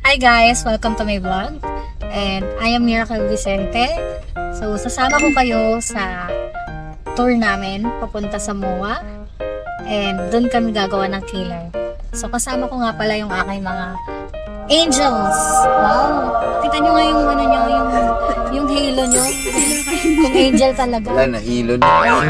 Hi guys! Welcome to my vlog. And I am Miracle Vicente. So, sasama ko kayo sa tour namin papunta sa MOA. And doon kami gagawa ng killer. So, kasama ko nga pala yung aking mga angels. Wow! Kita nyo nga yung ano nyo, yung halo nyo. Yung angel talaga. Wala, nahilo na.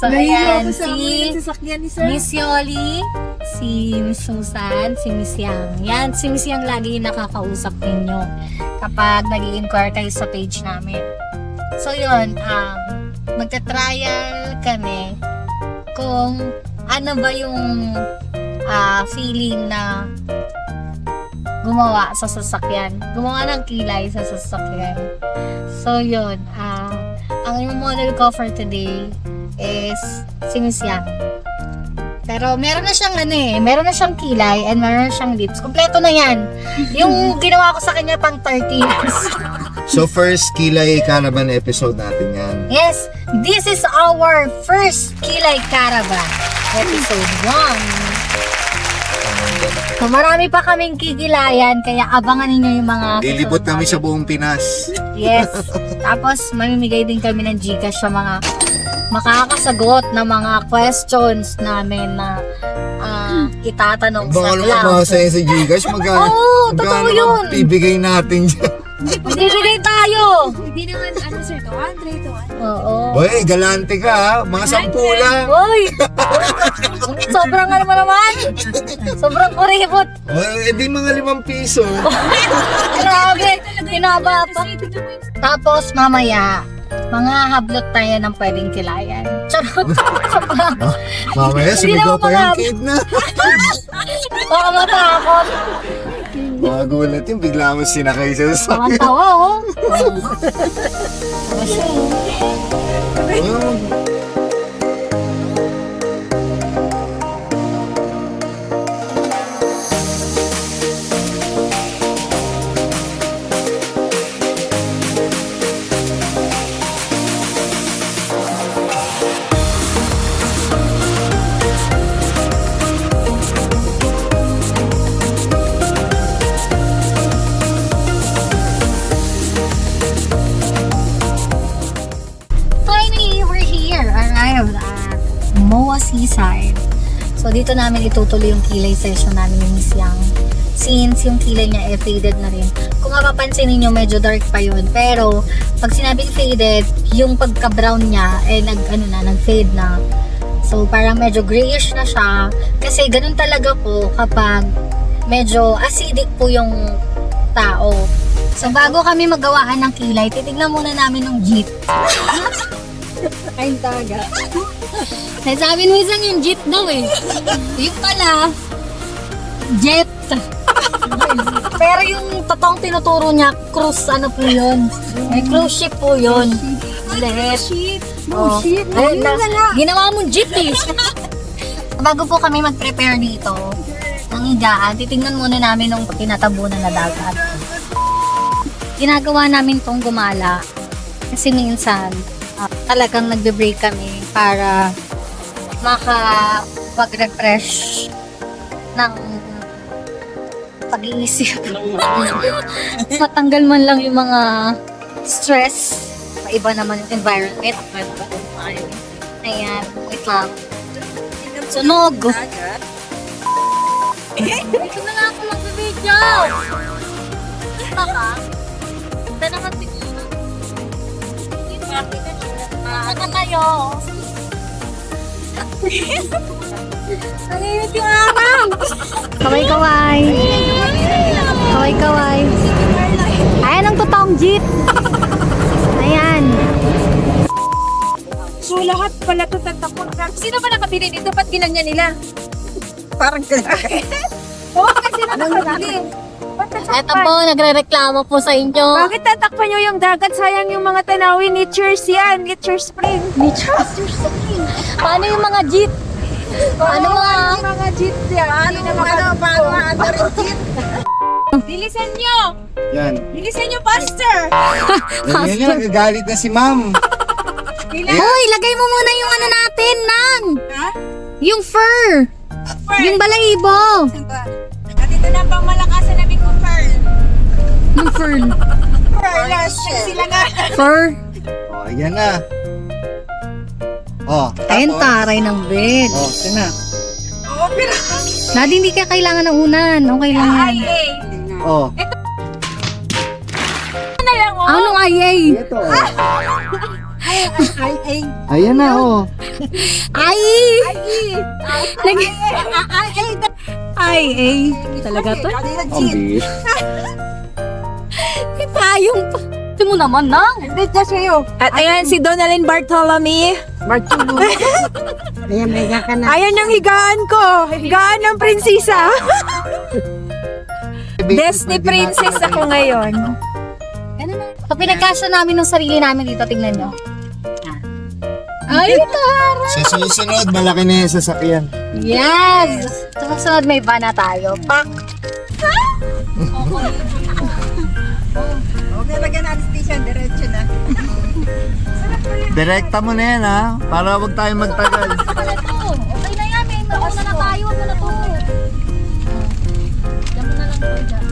So, ayan, si Miss Yoli, si Miss Susan, si Miss Yang. Yan, si Miss Yang lagi yung nakakausap ninyo kapag nag-i-inquire kayo sa page namin. So, yun, magta-trial kami kung ano ba yung feeling na gumawa sa sasakyan. Gumawa ng kilay sa sasakyan. So, yun. Ang model ko for today is si Miss Yang. Pero meron na siyang meron na siyang kilay and meron na siyang lips. Kompleto na yan. Yung ginawa ko sa kanya pang 30 years. So first Kilay Caravan episode natin yan. Yes, this is our first Kilay Caravan episode 1. So, marami pa kaming kikilayan, kaya abangan ninyo yung mga... Lilibot kami sa buong Pinas. Yes. Tapos, mamimigay din kami ng Gcash sa mga makakasagot na mga questions namin na itatanong sa Baka naman cloud. makasaya sa Gcash, Oo, totoo yun. Bibigay natin dyan. Bibigay tayo. Hindi naman, sir, 200. Oo. Boy, galante ka ha. Mga 10 lang. Uy! Sobrang ano naman. Sobrang kuripot. Boy, edi mga 5 piso. Grabe. Pinaba pa. Tapos mamaya, mga hablot tayo ng pwedeng kilayan. Charot. Mamaya, sumigaw pa yung kid na. Baka matakot. Magulat yung bigla mo sinakay sa Mga sasakyan. tawa, oh. Finally, we're here. Arrived at MOA Seaside. So, dito namin itutuloy yung kilay session namin ni Miss Yang. Since yung kilay niya faded na rin. Kung mapapansin niyo medyo dark pa yun. Pero, pag sinabing faded, yung pagka-brown niya, nag-fade na. So, parang medyo grayish na siya. Kasi, ganun talaga po kapag medyo acidic po yung tao. So, bago kami maggawaan ng kilay, titignan muna namin ng jeep. Ay, taga. Sabi mo isang yung jeep daw eh. Yung pala, jet. Pero yung totoong tinuturo niya, cruise ano po yun. May cruise ship po yun. Ship. No shit. Ginawa mong jeep eh. Bago po kami mag-prepare dito ng higaan, titingnan muna namin ng tinatabunan na dagat. Ginagawa namin tong gumala kasi minsan talagang nagbe-break kami para makapag-refresh ng pag-iisip. Matanggal man lang yung mga stress. Maiba naman yung environment. Ayan, wait lang. Sunog! Ito na lang ako mag-video! Kita ka? Ito naman siguro. Ano kayo? Nanginit yung araw! Kaway-kaway! Kaway-kaway! Ayan ang totoong jeep! Ayan! So, lahat pala ito tatakot. Sino ba nakabili dito? Ba't ginanya nila? Parang ganyan. Oo, kasi nakabili. Ito po, nagre-reklamo po sa inyo. Bakit tatakpan nyo yung dagat? Sayang yung mga tanawin. Nature's yan. Nature spring. Nature's spring. Paano yung mga jeep? Ano mga jeep yan? Paano rin jeep? Bilisan nyo! Yan. Bilisan nyo, Pastor! Yan yan, nagagalit na si ma'am. Hoy, lagay mo muna yung ano natin, Nang! Ha? Yung fur! Yung balahibo! At ito na ang pangmalakasan namin kung Fur. Oh, ayan na. Oh, Ayun, tapos. taray ng bed. Oh, ayan na. Oo, pero... Daddy, hindi ka kailangan ng unan. Okay lang yan. Ay, eh. Oh, Ano na lang, oh. Anong ayay? ito. Ay. Ayan na, oh. Ay! Ay. Ay! Talaga to? Ang bilis. Payong pa. Ito mo naman na. Hindi, just sa'yo. At ayan, si Donalyn Bartolome. Ayan yung higaan ko. Higaan ng prinsesa. Disney princess ako ngayon. So, pinagkasya namin ng sarili namin dito. Tingnan nyo. Ay, tara! Sa susunod, malaki na yung sasakyan. Yes! Sa susunod, may van na tayo. Pak! Okay, lagyan natin station. Diretso na. Direkta mo na yan, ha? Para huwag tayo magtagal. Saka na to. Okay na yan. May mauna na tayo. Huwag na to. Diyan mo na lang to. Diyan.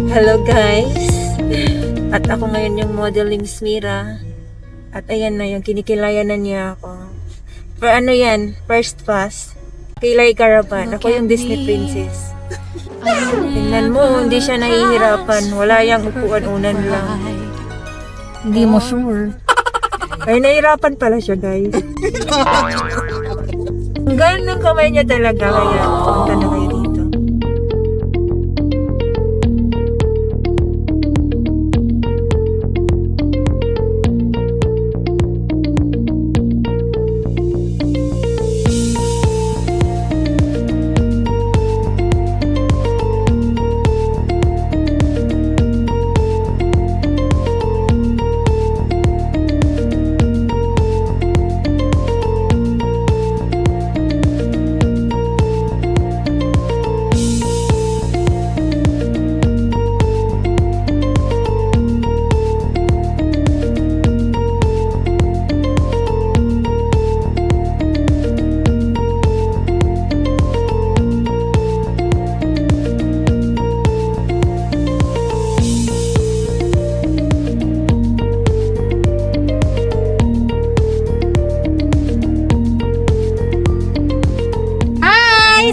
Hello guys! At ako ngayon yung modeling Smira. At ayan na yung kinikilayanan niya ako. For ano yan? First pass. Kilay Caravan. Ako yung Disney princess. Tingnan mo, hindi siya nahihirapan. Wala yung upuan-unan lang. Hindi mo sure. Ay, nahihirapan pala siya guys. Ang galing ng kamay niya talaga. Kaya punta na kayo dito.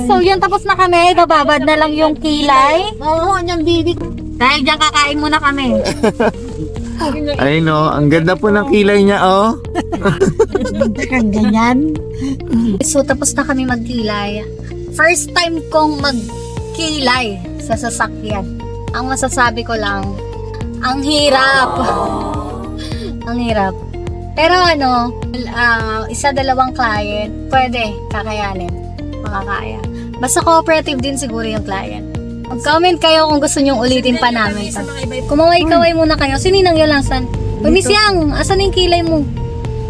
So yun, tapos na kami. Bababad na lang yung kilay. Oo, yung bibi. Dahil dyan kakain muna kami. Ay, no. Ang ganda po ng kilay niya, oh. Ganyan. So tapos na kami magkilay. First time kong magkilay sa sasakyan. Ang masasabi ko lang, ang hirap. Ang hirap. Pero ano, isa dalawang client, pwede, kakayanin. Makakaya. Basta cooperative din siguro yung client. Mag-comment kayo kung gusto nyong ulitin pa namin. Kumaway-kaway muna kayo. Sininang yun lang san? Uy, Miss Yang, asan yung kilay mo?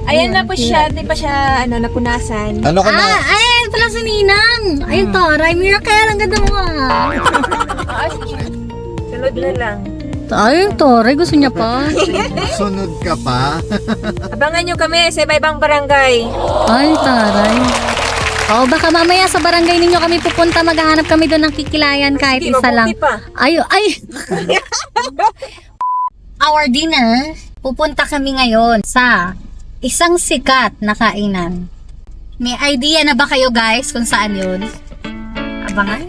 Ayan na po siya. Di pa siya napunasan. Ano ka na? Ayun pala si Ninang. Ayun, taray. Miracle, ang ganda mo ah. Sunod na lang. Ayun, taray. Gusto niya pa. Sunod ka pa? Abangan nyo kami sa iba-ibang barangay. Ay, taray. O, baka mamaya sa barangay ninyo kami pupunta, maghahanap kami doon ng kikilayan kahit Hindi, isa lang. mabuti pa. Ay. Our dinner, pupunta kami ngayon sa isang sikat na kainan. May idea na ba kayo guys kung saan yun? Abangan.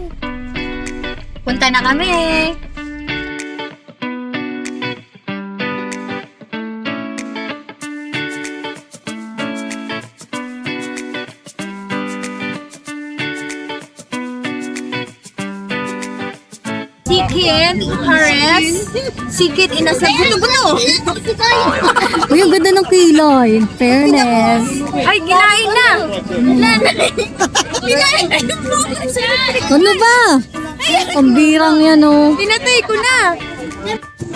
Punta na kami. Sikit, Pares, sikit, inasal. Buto. Uy, ang ganda ng kilay. In fairness. Ay, kinain na! Ano ba? Ang birang yan, oh. Pinatay ko na!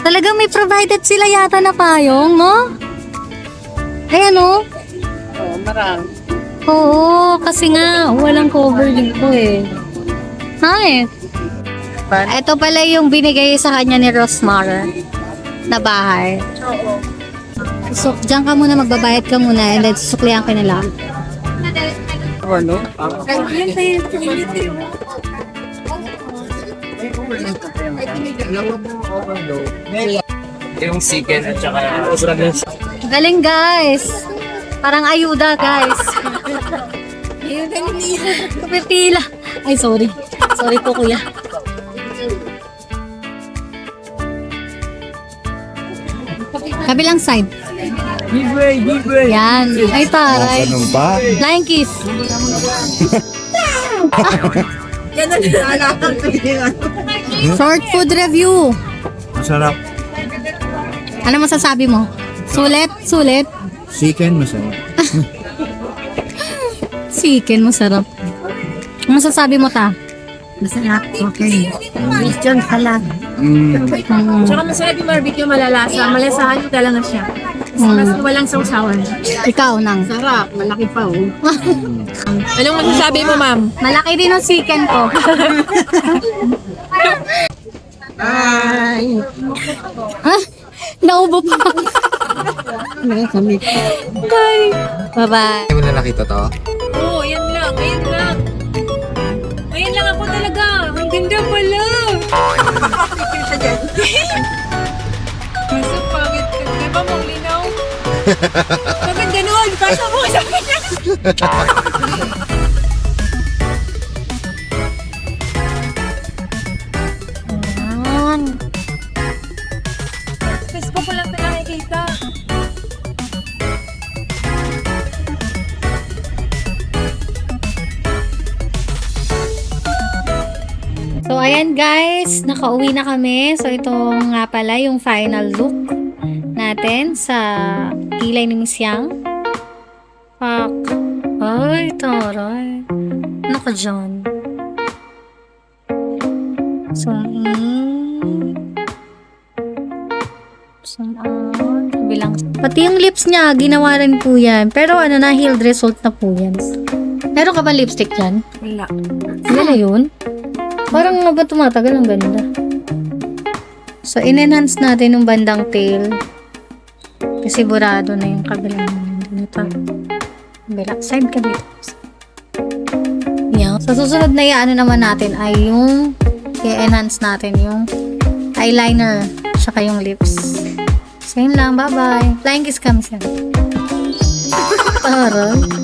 Talagang may provided sila yata na payong, no? Ayan, no? Oo, marami. Oo, kasi nga, walang cover dito eh. Hi. Ito pala yung binigay sa kanya ni Rosmar na bahay. Oo. So, diyan ka muna, magbabayad ka muna, and then susuklihan ka nila. Ano? Yung chicken at saka Galing, guys! Parang ayuda, guys. Pipila. Ay, sorry. Sorry po, kuya. Kabilang side. Yan. Ay, taray. Ganun pa? Flying kiss. Short food review. Masarap. Ano masasabi mo? Sulit? Sulit? Chicken, masarap. Chicken, masarap. Ano masasabi mo, ta? Masarap. Okay. Question salad. Tsaka masarap yung barbecue, malalasa. Malasahan mo talaga siya. Mas walang sausawan. Ikaw nang. Sarap, malaki pa oh. Anong masasabi mo, ma'am? Malaki din ang chicken ko. Ay. Ha? Naubo pa. Kami. Bye. Bye-bye. Hindi mo na nakita to? Oo, yan lang, ayan lang. Ayan lang ako talaga. Ang ganda pala. Masa pangit ka. Diba mong linaw? Maganda nun. Pasa mo sa kanya. Ayan. Facebook ko lang ito nakikita. So, ayan guys, nakauwi na kami. So, ito nga pala yung final look natin sa kilay ni Miss Yang. Pak. Ay, taray. Ano ka dyan? Bilang. Pati yung lips niya, ginawa rin po yan. Pero ano na, healed result na po yan. Meron ka ba lipstick dyan? Wala. Wala na yun? Parang nga ba tumatagal ang ganda. So, in-enhance natin yung bandang tail. Kasi burado na yung kabilang dito. Kabilang side ka dito. Yan. Sa susunod na ano naman natin ay yung i-enhance natin yung eyeliner saka yung lips. So, yun lang. Bye-bye. Flying kiss kami siya. Taray.